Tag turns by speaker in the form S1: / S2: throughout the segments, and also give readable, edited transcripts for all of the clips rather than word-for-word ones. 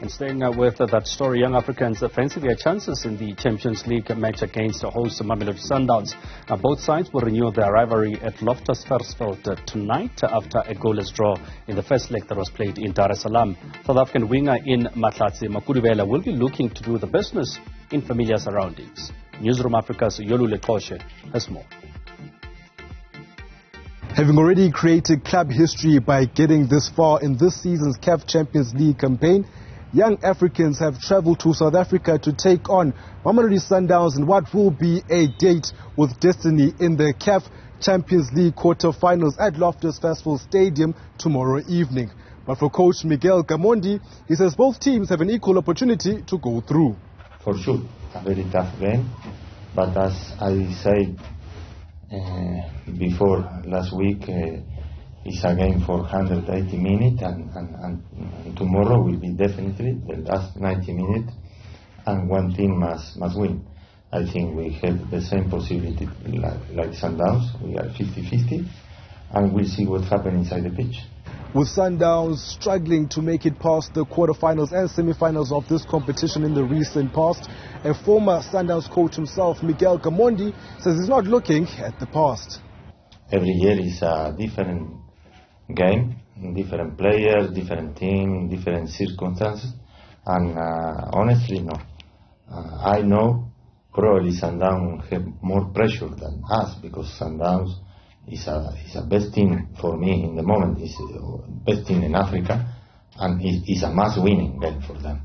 S1: And staying with that story, young Africans fancy their chances in the Champions League match against host Mamelodi Sundowns. Both sides will renew their rivalry at Loftus Versfeld tonight after a goalless draw in the first leg that was played in Dar-es-Salaam. South African winger in Mahlatse Makudubela will be looking to do the business in familiar surroundings. Newzroom Afrika's Yolulwe Qoshe has more.
S2: Having already created club history by getting this far in this season's CAF Champions League campaign, young Africans have travelled to South Africa to take on Mamelodi Sundowns in what will be a date with destiny in the CAF Champions League quarter-finals at Loftus Versfeld Stadium tomorrow evening. But for coach Miguel Gamondi, he says both teams have an equal opportunity to go through.
S3: For sure, a very tough game, but as I said before last week, it's a game for 180 minutes, and tomorrow will be definitely the last 90 minutes, and one team must win. I think we have the same possibility like Sundowns. We are 50-50, and we'll see what happens inside the pitch.
S2: With Sundowns struggling to make it past the quarterfinals and semi-finals of this competition in the recent past, a former Sundowns coach himself, Miguel Gamondi, says he's not looking at the past.
S3: Every year is a different game, different players, different team, different circumstances, and honestly, no. I know probably Sundowns have more pressure than us because Sundowns is a best team for me in the moment. It's best team in Africa, and it's a must-winning game for them.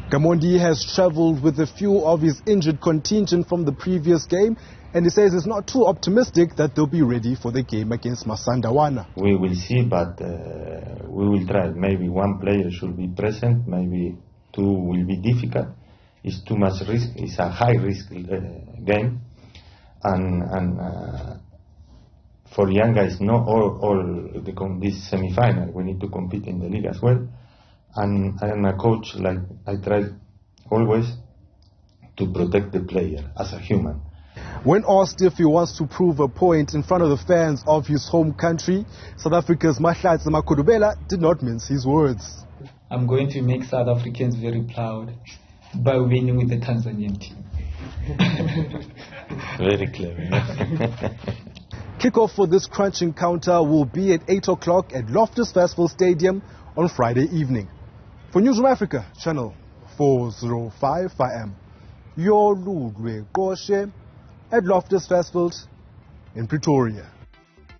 S2: Gamondi has travelled with a few of his injured contingent from the previous game, and he says it's not too optimistic that they'll be ready for the game against Masandawana.
S3: We will see, but we will try. Maybe one player should be present, maybe two will be difficult. It's too much risk. It's a high-risk game, and for young guys, not all this semi-final. We need to compete in the league as well. And I am a coach, like I try always to protect the player as a human.
S2: When asked if he wants to prove a point in front of the fans of his home country, South Africa's Mahlatse Makudubela did not mince his words.
S4: I'm going to make South Africans very proud by winning with the Tanzanian team.
S3: Very clever.
S2: Kickoff for this crunch encounter will be at 8 o'clock at Loftus Versfeld Stadium on Friday evening. For Newzroom Afrika, channel 405, I am Yolulwe Qoshe at Loftus Versfeld in Pretoria.